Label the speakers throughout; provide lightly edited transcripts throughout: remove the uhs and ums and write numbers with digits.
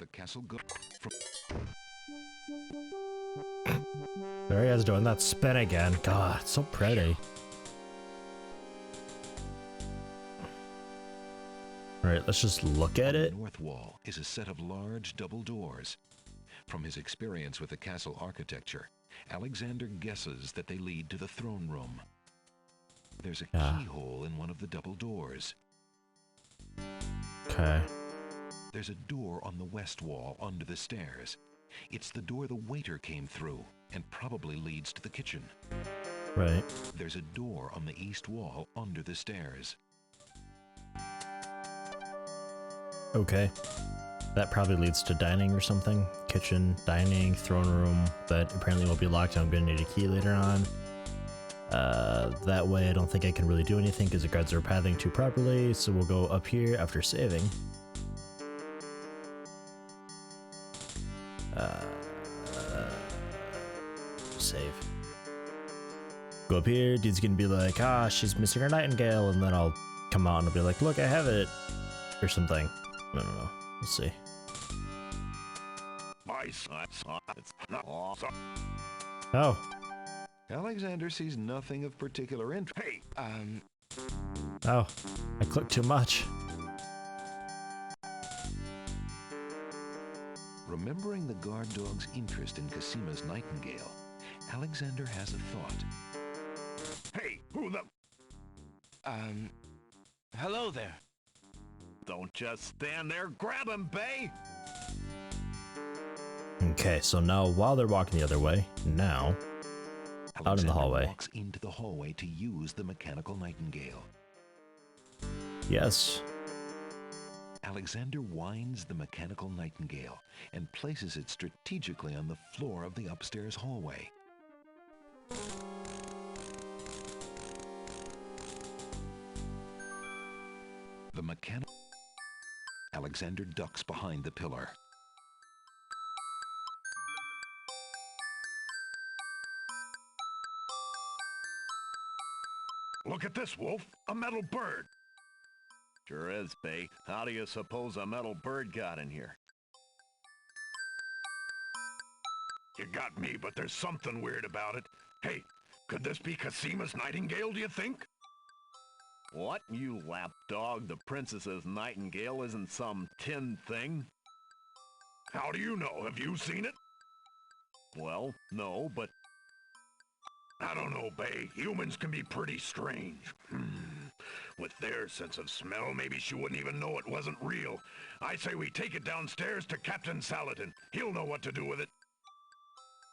Speaker 1: the castle go from.
Speaker 2: There he is doing that spin again. God, it's so pretty. Alright, let's just look at it.
Speaker 1: On the north wall is a set of large double doors. From his experience with the castle architecture, Alexander guesses that they lead to the throne room. There's a keyhole in one of the double doors.
Speaker 2: Okay.
Speaker 1: There's a door on the west wall under the stairs. It's the door the waiter came through and probably leads to the kitchen.
Speaker 2: Right.
Speaker 1: There's a door on the east wall under the stairs.
Speaker 2: Okay. That probably leads to dining or something. Kitchen, dining, throne room. That apparently won't be locked. I'm going to need a key later on. That way I don't think I can really do anything because the guards are pathing too properly. So we'll go up here after saving. Save. Go up here. Dude's going to be like, ah, she's missing her nightingale. And then I'll come out and I'll be like, look, I have it. Or something. I don't know. We'll see. Oh.
Speaker 1: Alexander sees nothing of particular interest. Hey,
Speaker 2: Oh. I clicked too much.
Speaker 1: Remembering the guard dog's interest in Casima's nightingale, Alexander has a thought. Hey, who the...
Speaker 3: Hello there.
Speaker 4: Don't just stand there, grab him, Bay!
Speaker 2: Okay, so now while they're walking the other way, now...
Speaker 1: Alexander
Speaker 2: out in the hallway.
Speaker 1: Walks into the hallway to use the mechanical nightingale.
Speaker 2: Yes.
Speaker 1: Alexander winds the mechanical nightingale and places it strategically on the floor of the upstairs hallway. The mechanical... Alexander ducks behind the pillar.
Speaker 4: Look at this, Wolf. A metal bird. Sure is, Bay. How do you suppose a metal bird got in here? You got me, but there's something weird about it. Hey, could this be Casima's nightingale, do you think? What, you lapdog? The princess's nightingale isn't some tin thing. How do you know? Have you seen it? Well, no, but... I don't know, Bay. Humans can be pretty strange. With their sense of smell, maybe she wouldn't even know it wasn't real. I say we take it downstairs to Captain Saladin. He'll know what to do with it.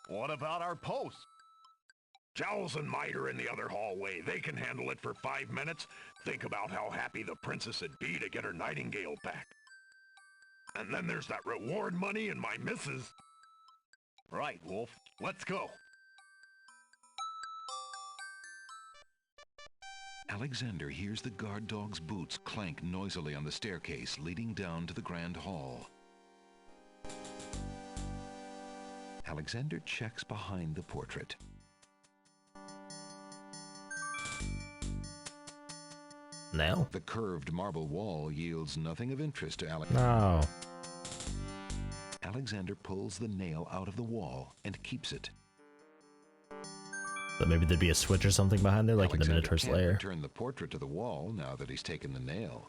Speaker 4: What about our post? Jowls and Might are in the other hallway. They can handle it for 5 minutes. Think about how happy the princess would be to get her nightingale back. And then there's that reward money and my missus. Right, Wolf. Let's go.
Speaker 1: Alexander hears the guard dog's boots clank noisily on the staircase leading down to the grand hall. Alexander checks behind the portrait.
Speaker 2: Nail?
Speaker 1: The curved marble wall yields nothing of interest to Alex.
Speaker 2: No.
Speaker 1: Alexander pulls the nail out of the wall and keeps it.
Speaker 2: But maybe there'd be a switch or something behind there, like
Speaker 1: Alexander
Speaker 2: in the Minotaur's
Speaker 1: can't
Speaker 2: lair.
Speaker 1: return the portrait to the wall now that he's taken the nail.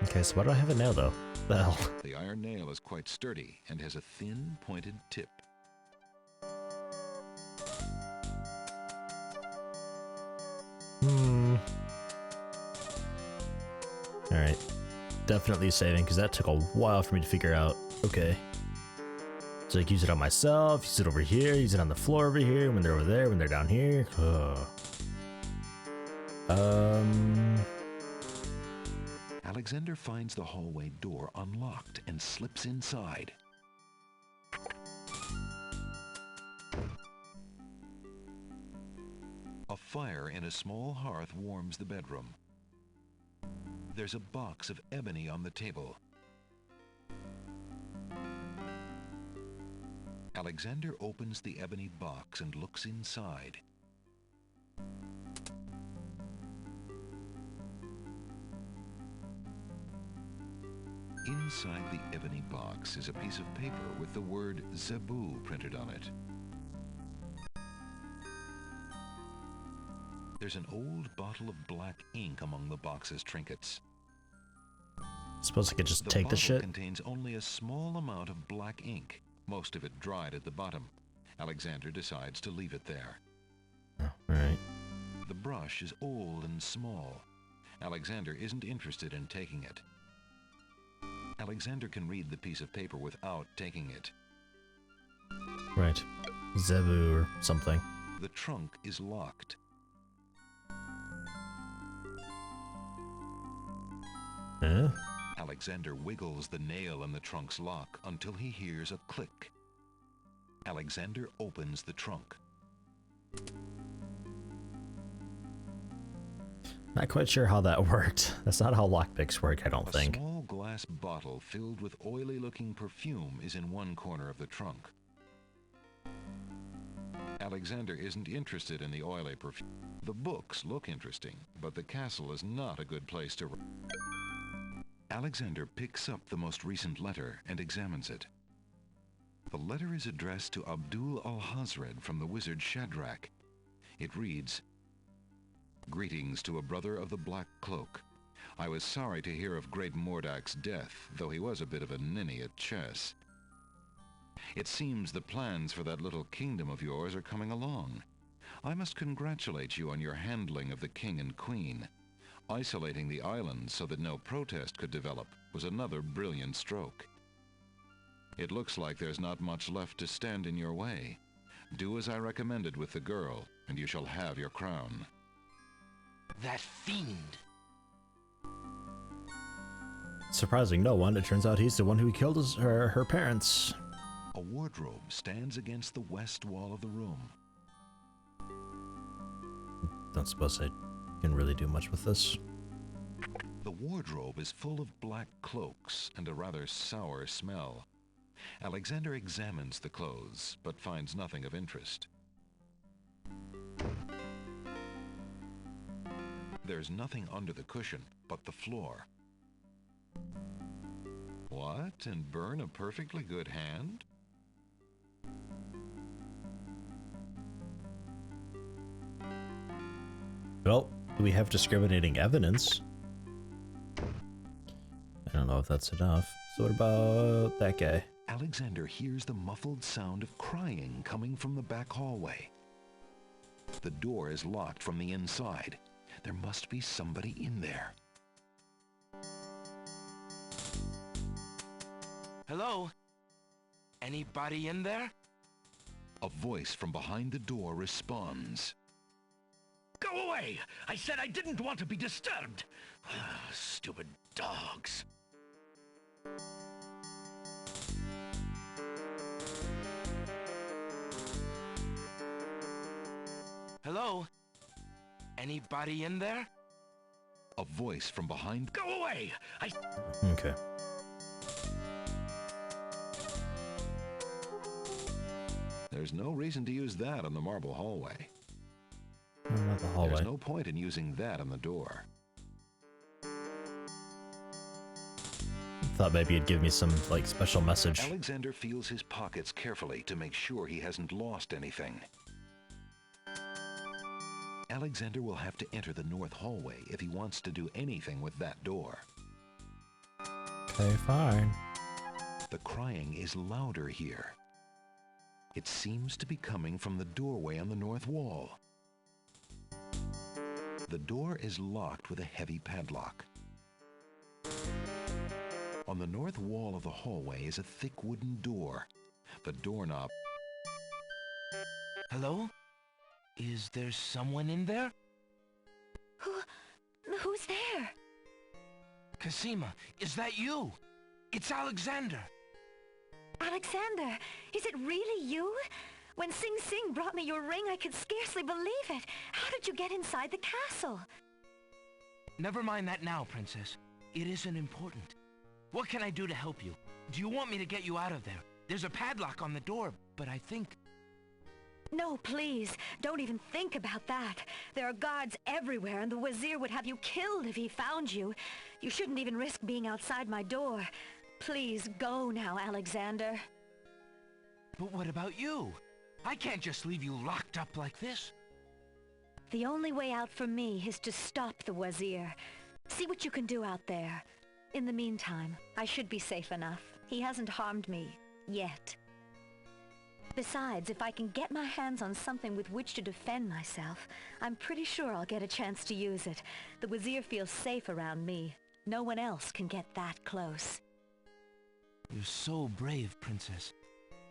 Speaker 2: Okay, so why do I have a nail though? The hell?
Speaker 1: The iron nail is quite sturdy and has a thin, pointed tip.
Speaker 2: Alright. Definitely saving, because that took a while for me to figure out. Okay. So like use it on myself, use it over here, use it on the floor over here, when they're over there, when they're down here.
Speaker 1: Alexander finds the hallway door unlocked and slips inside. A fire in a small hearth warms the bedroom. There's a box of ebony on the table. Alexander opens the ebony box and looks inside. Inside the ebony box is a piece of paper with the word Zebu printed on it. There's an old bottle of black ink among the box's trinkets.
Speaker 2: Suppose I could just
Speaker 1: The
Speaker 2: take the
Speaker 1: bottle
Speaker 2: shit?
Speaker 1: contains only a small amount of black ink, most of it dried at the bottom. Alexander decides to leave it there.
Speaker 2: Oh, alright.
Speaker 1: The brush is old and small. Alexander isn't interested in taking it. Alexander can read the piece of paper without taking it.
Speaker 2: Right. Zebu or something.
Speaker 1: The trunk is locked.
Speaker 2: Huh?
Speaker 1: Alexander wiggles the nail in the trunk's lock until he hears a click. Alexander opens the trunk.
Speaker 2: Not quite sure how that worked. That's not how lockpicks work, I don't think.
Speaker 1: A small glass bottle filled with oily-looking perfume is in one corner of the trunk. Alexander isn't interested in the oily perfume. The books look interesting, but the castle is not a good place to... Alexander picks up the most recent letter and examines it. The letter is addressed to Abdul al-Hazred from the wizard Shadrach. It reads, "Greetings to a brother of the Black Cloak. I was sorry to hear of great Mordak's death, though he was a bit of a ninny at chess. It seems the plans for that little kingdom of yours are coming along. I must congratulate you on your handling of the king and queen. Isolating the islands so that no protest could develop was another brilliant stroke. It looks like there's not much left to stand in your way. Do as I recommended with the girl, and you shall have your crown."
Speaker 3: That fiend.
Speaker 2: Surprising no one, it turns out he's the one who killed her parents.
Speaker 1: A wardrobe stands against the west wall of the room.
Speaker 2: Don't suppose I can really do much with this.
Speaker 1: The wardrobe is full of black cloaks and a rather sour smell. Alexander examines the clothes, but finds nothing of interest. There's nothing under the cushion but the floor. What? And burn a perfectly good hand?
Speaker 2: Well, we have discriminating evidence. I don't know if that's enough. So what about that guy?
Speaker 1: Alexander hears the muffled sound of crying coming from the back hallway. The door is locked from the inside. There must be somebody in there.
Speaker 3: Hello? Anybody in there?
Speaker 1: A voice from behind the door responds.
Speaker 4: Go away! I said I didn't want to be disturbed. Stupid dogs.
Speaker 3: Hello? Anybody in there?
Speaker 1: A voice from behind.
Speaker 4: Go away!
Speaker 2: Okay.
Speaker 1: There's no reason to use that on the marble hallway.
Speaker 2: No, not the hallway.
Speaker 1: There's no point in using that on the door.
Speaker 2: Thought maybe it'd give me some, like, special message.
Speaker 1: Alexander feels his pockets carefully to make sure he hasn't lost anything. Alexander will have to enter the north hallway if he wants to do anything with that door.
Speaker 2: Okay, fine.
Speaker 1: The crying is louder here. It seems to be coming from the doorway on the north wall. The door is locked with a heavy padlock. On the north wall of the hallway is a thick wooden door. The doorknob...
Speaker 3: Hello? Is there someone in there?
Speaker 5: Who's there?
Speaker 3: Cosima, is that you? It's Alexander.
Speaker 5: Alexander, is it really you? When Sing Sing brought me your ring, I could scarcely believe it. How did you get inside the castle?
Speaker 3: Never mind that now, Princess. It isn't important. What can I do to help you? Do you want me to get you out of there? There's a padlock on the door, but I think...
Speaker 5: No, please. Don't even think about that. There are guards everywhere, and the Wazir would have you killed if he found you. You shouldn't even risk being outside my door. Please go now, Alexander.
Speaker 3: But what about you? I can't just leave you locked up like this.
Speaker 5: The only way out for me is to stop the Wazir. See what you can do out there. In the meantime, I should be safe enough. He hasn't harmed me. Yet. Besides, if I can get my hands on something with which to defend myself, I'm pretty sure I'll get a chance to use it. The Wazir feels safe around me. No one else can get that close.
Speaker 3: You're so brave, Princess.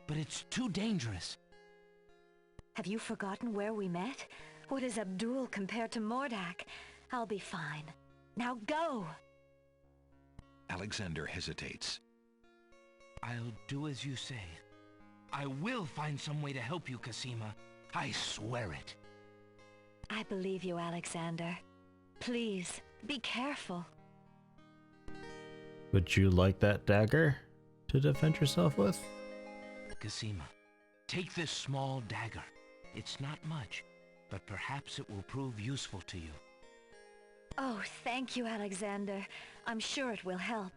Speaker 3: But it's too dangerous.
Speaker 5: Have you forgotten where we met? What is Abdul compared to Mordak? I'll be fine. Now go!
Speaker 1: Alexander hesitates.
Speaker 3: I'll do as you say. I will find some way to help you, Cosima. I swear it.
Speaker 5: I believe you, Alexander. Please, be careful.
Speaker 2: Would you like that dagger to defend yourself with?
Speaker 3: Cosima, take this small dagger. It's not much, but perhaps it will prove useful to you.
Speaker 5: Oh, thank you, Alexander. I'm sure it will help.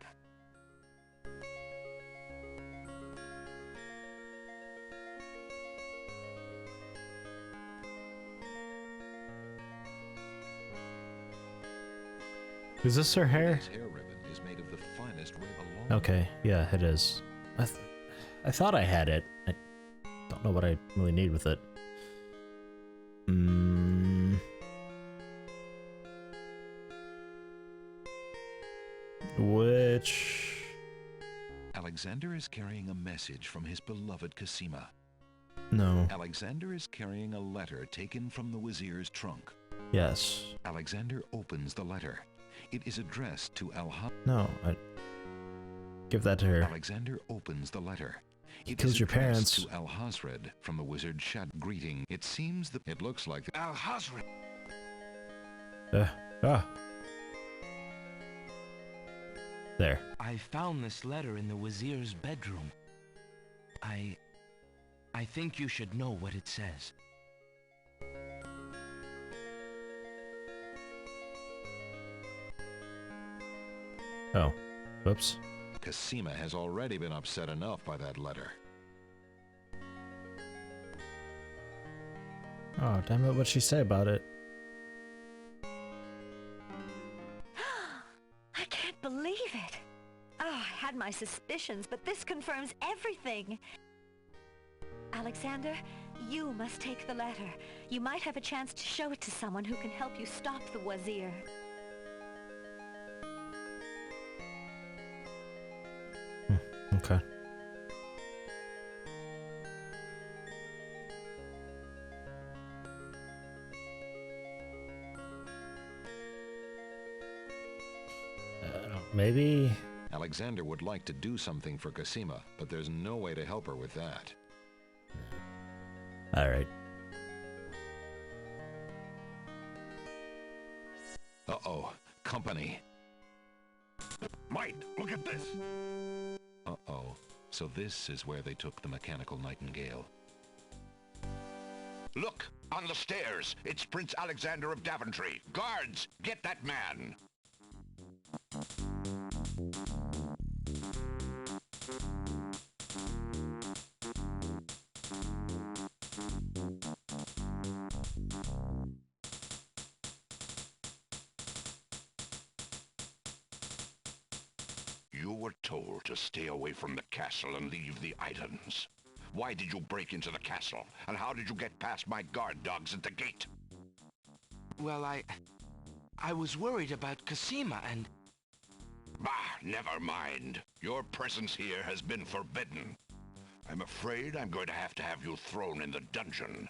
Speaker 2: Is this her hair?
Speaker 1: His hair ribbon is made of the finest red along.
Speaker 2: Okay, yeah, it is. I thought I had it. I don't know what I really need with it. Which...
Speaker 1: Alexander is carrying a message from his beloved Cosima.
Speaker 2: No.
Speaker 1: Alexander is carrying a letter taken from the Wazir's trunk.
Speaker 2: Yes.
Speaker 1: Alexander opens the letter. It is addressed to
Speaker 2: No, give that to her.
Speaker 1: Alexander opens the letter.
Speaker 2: It kills your parents.
Speaker 1: To Al-Hazred from the wizard Shad greeting. It seems that it looks like
Speaker 3: Al-Hazred.
Speaker 2: There.
Speaker 3: I found this letter in the Wazir's bedroom. I think you should know what it says.
Speaker 2: Oh. Whoops.
Speaker 1: Cosima has already been upset enough by that letter.
Speaker 2: Oh, damn it, what'd she say about it?
Speaker 5: I can't believe it! Oh, I had my suspicions, but this confirms everything! Alexander, you must take the letter. You might have a chance to show it to someone who can help you stop the Wazir.
Speaker 2: Okay. Maybe...
Speaker 1: Alexander would like to do something for Cosima, but there's no way to help her with that.
Speaker 2: Alright.
Speaker 1: Uh-oh. Company.
Speaker 4: Mike, look at this!
Speaker 1: Uh-oh. So this is where they took the mechanical nightingale.
Speaker 6: Look! On the stairs! It's Prince Alexander of Daventry! Guards! Get that man! You were told to stay away from the castle and leave the islands. Why did you break into the castle? And how did you get past my guard dogs at the gate?
Speaker 3: Well, I was worried about Cosima and...
Speaker 6: Bah, never mind. Your presence here has been forbidden. I'm afraid I'm going to have you thrown in the dungeon.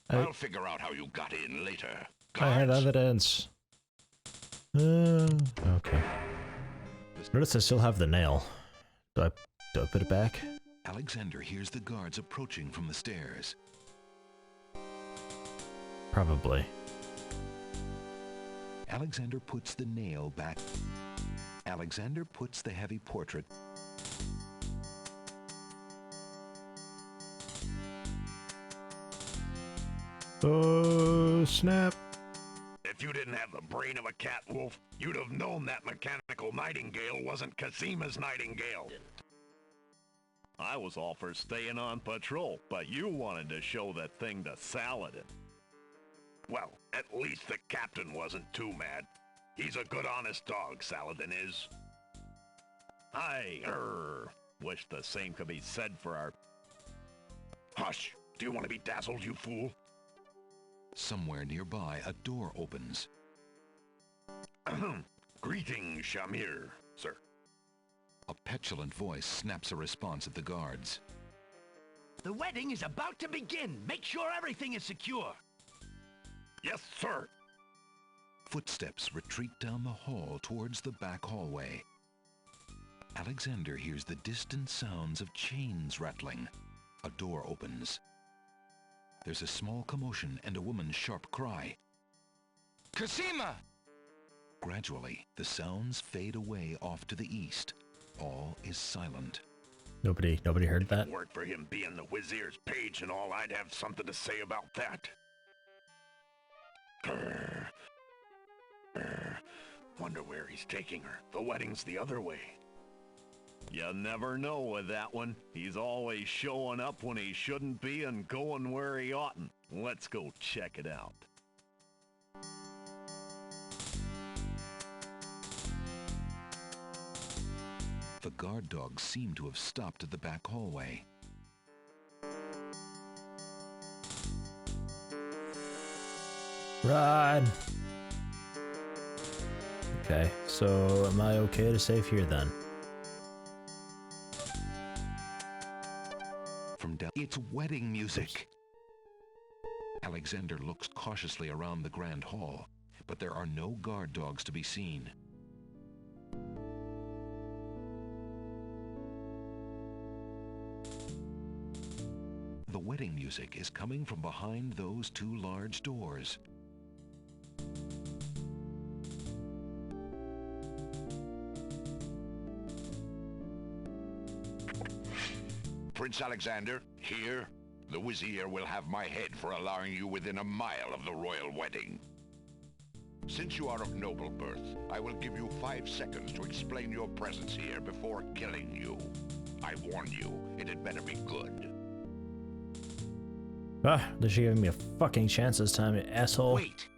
Speaker 6: I'll figure out how you got in later.
Speaker 2: I had
Speaker 6: Guards?
Speaker 2: evidence. Okay. Notice I still have the nail. Do I put it back?
Speaker 1: Alexander hears the guards approaching from the stairs.
Speaker 2: Probably.
Speaker 1: Alexander puts the nail back. Alexander puts the heavy portrait.
Speaker 2: Oh, snap.
Speaker 4: If you didn't have the brain of a cat wolf, you'd have known that mechanical mechanical nightingale wasn't Casima's nightingale. I was all for staying on patrol, but you wanted to show that thing to Saladin. Well, at least the captain wasn't too mad. He's a good honest dog, Saladin is. I, wish the same could be said for our... Hush! Do you want to be dazzled, you fool?
Speaker 1: Somewhere nearby, a door opens.
Speaker 4: Greetings, Shamir, sir.
Speaker 1: A petulant voice snaps a response at the guards.
Speaker 3: The wedding is about to begin. Make sure everything is secure.
Speaker 4: Yes, sir.
Speaker 1: Footsteps retreat down the hall towards the back hallway. Alexander hears the distant sounds of chains rattling. A door opens. There's a small commotion and a woman's sharp cry.
Speaker 3: Casima!
Speaker 1: Gradually, the sounds fade away off to the east. All is silent.
Speaker 2: Nobody heard that?
Speaker 4: If it weren't for him being the Wizier's page and all, I'd have something to say about that. Wonder where he's taking her. The wedding's the other way. You never know with that one. He's always showing up when he shouldn't be and going where he oughtn't. Let's go check it out.
Speaker 1: The guard dogs seem to have stopped at the back hallway.
Speaker 2: Run! Okay, so am I okay to save here then?
Speaker 1: From down, it's wedding music. Alexander looks cautiously around the grand hall, but there are no guard dogs to be seen. The wedding music is coming from behind those two large doors.
Speaker 6: Prince Alexander, here, the Vizier will have my head for allowing you within a mile of the royal wedding. Since you are of noble birth, I will give you 5 seconds to explain your presence here before killing you. I warn you, it had better be good.
Speaker 2: Ah, they should give me a fucking chance this time, you asshole.
Speaker 3: Wait.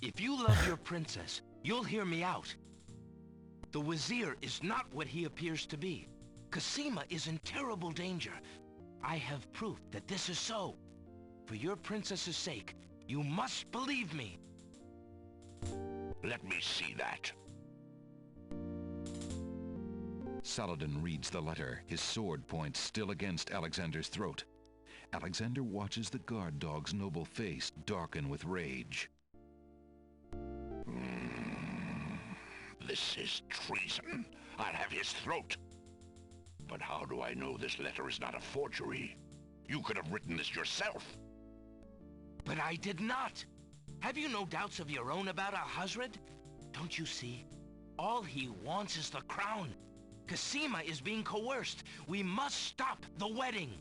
Speaker 3: If you love your princess, you'll hear me out. The Vizier is not what he appears to be. Casima is in terrible danger. I have proof that this is so. For your princess's sake, you must believe me.
Speaker 6: Let me see that.
Speaker 1: Saladin reads the letter, his sword point still against Alexander's throat. Alexander watches the guard dog's noble face darken with rage.
Speaker 6: This is treason. I'll have his throat. But how do I know this letter is not a forgery? You could have written this yourself.
Speaker 3: But I did not. Have you no doubts of your own about Al-Hazred? Don't you see? All he wants is the crown. Casima is being coerced. We must stop the wedding.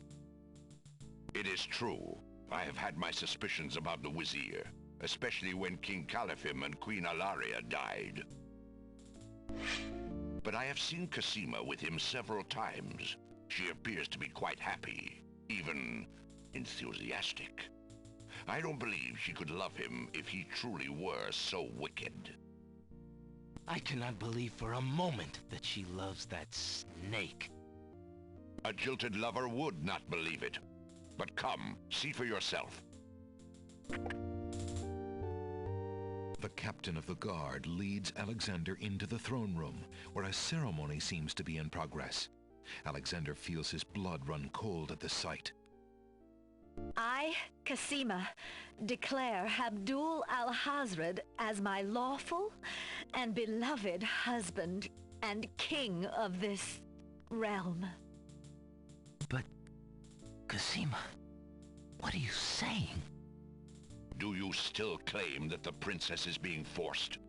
Speaker 6: It is true. I have had my suspicions about the Vizier, especially when King Califim and Queen Alaria died. But I have seen Casima with him several times. She appears to be quite happy, even enthusiastic. I don't believe she could love him if he truly were so wicked.
Speaker 3: I cannot believe for a moment that she loves that snake.
Speaker 6: A jilted lover would not believe it. But come, see for yourself.
Speaker 1: The captain of the guard leads Alexander into the throne room, where a ceremony seems to be in progress. Alexander feels his blood run cold at the sight.
Speaker 5: I, Casima, declare Abdul al-Hazred as my lawful and beloved husband and king of this realm.
Speaker 3: But, Casima, what are you saying?
Speaker 6: Do you still claim that the princess is being forced?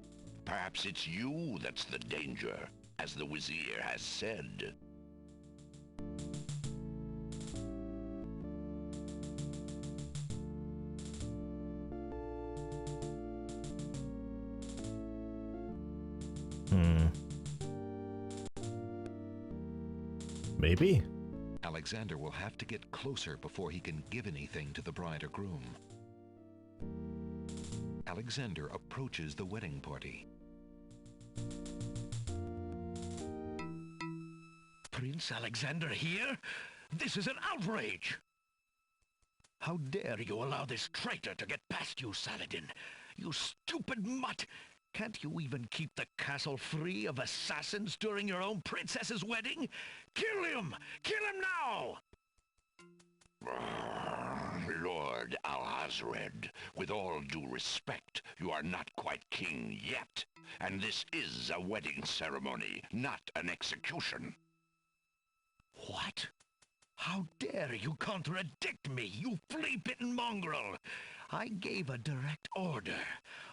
Speaker 6: Perhaps it's you that's the danger, as the Vizier has said.
Speaker 2: Maybe?
Speaker 1: Alexander will have to get closer before he can give anything to the bride or groom. Alexander approaches the wedding party.
Speaker 3: Prince Alexander here? This is an outrage! How dare you allow this traitor to get past you, Saladin? You stupid mutt! Can't you even keep the castle free of assassins during your own princess's wedding? Kill him! Kill him now!
Speaker 6: Lord Alhazred, with all due respect, you are not quite king yet. And this is a wedding ceremony, not an execution.
Speaker 3: What? How dare you contradict me, you flea-bitten mongrel! I gave a direct order.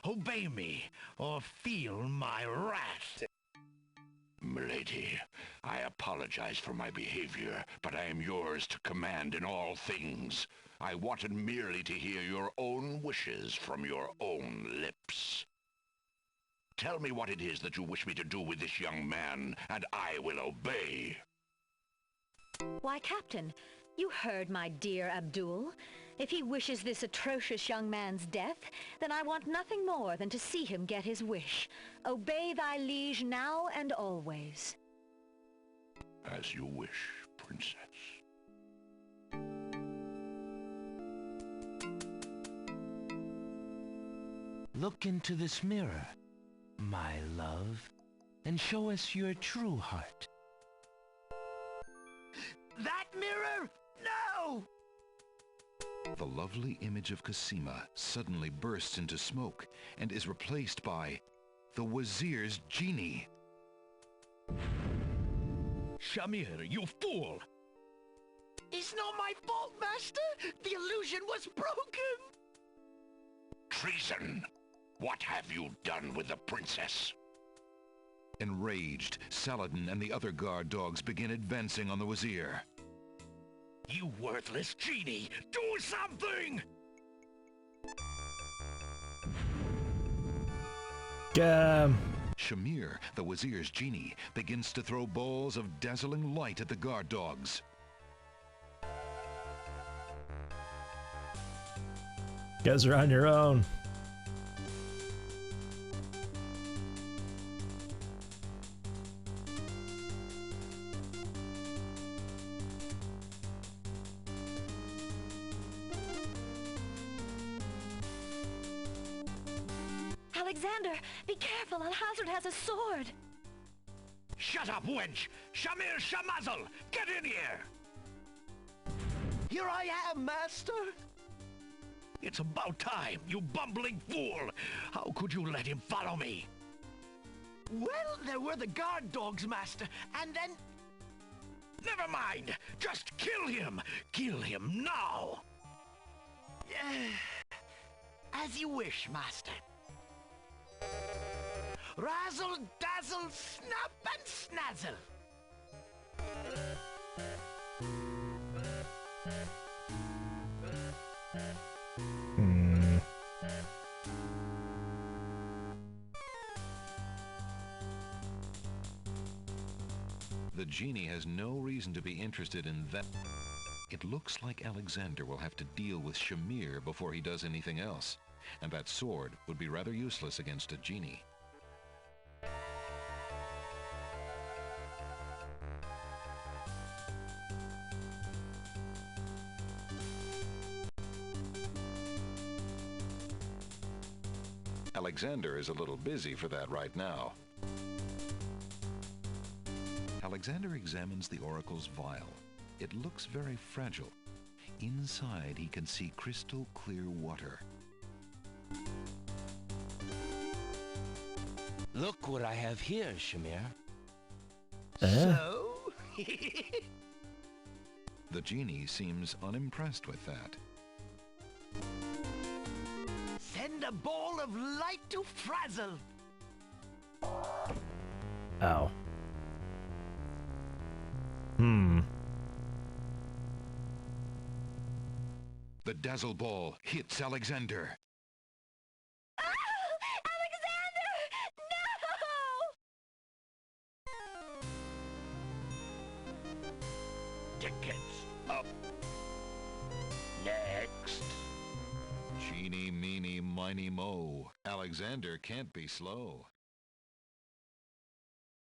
Speaker 3: Obey me, or feel my wrath.
Speaker 6: Milady, I apologize for my behavior, but I am yours to command in all things. I wanted merely to hear your own wishes from your own lips. Tell me what it is that you wish me to do with this young man, and I will obey.
Speaker 5: Why, Captain, you heard my dear Abdul. If he wishes this atrocious young man's death, then I want nothing more than to see him get his wish. Obey thy liege now and always.
Speaker 6: As you wish, Princess.
Speaker 3: Look into this mirror, my love, and show us your true heart. That mirror? No!
Speaker 1: The lovely image of Cosima suddenly bursts into smoke and is replaced by the Wazir's genie.
Speaker 3: Shamir, you fool! It's not my fault, Master! The illusion was broken!
Speaker 6: Treason! What have you done with the princess?
Speaker 1: Enraged, Saladin and the other guard dogs begin advancing on the Wazir.
Speaker 3: You worthless genie! Do something!
Speaker 1: Shamir, the Wazir's genie, begins to throw balls of dazzling light at the guard dogs.
Speaker 2: You guys are on your own.
Speaker 5: Alexander, be careful. Alhazred has a sword.
Speaker 3: Shut up, wench! Shamir Shamazel! Get in here! Here I am, Master! It's about time, you bumbling fool! How could you let him follow me? Well, there were the guard dogs, Master, and then... Never mind! Just kill him! Kill him now! As you wish, Master. Razzle, dazzle, snap and snazzle!
Speaker 1: The genie has no reason to be interested in that. It looks like Alexander will have to deal with Shamir before he does anything else, and that sword would be rather useless against a genie. Alexander is a little busy for that right now. Alexander examines the oracle's vial. It looks very fragile. Inside, he can see crystal clear water.
Speaker 3: Look what I have here, Shamir.
Speaker 2: So?
Speaker 1: The genie seems unimpressed with that.
Speaker 3: Send a ball of light to frazzle!
Speaker 2: Ow.
Speaker 1: The dazzle ball hits Alexander.
Speaker 5: Alexander! No!
Speaker 1: Eeny, meeny, miny, mo. Alexander can't be slow.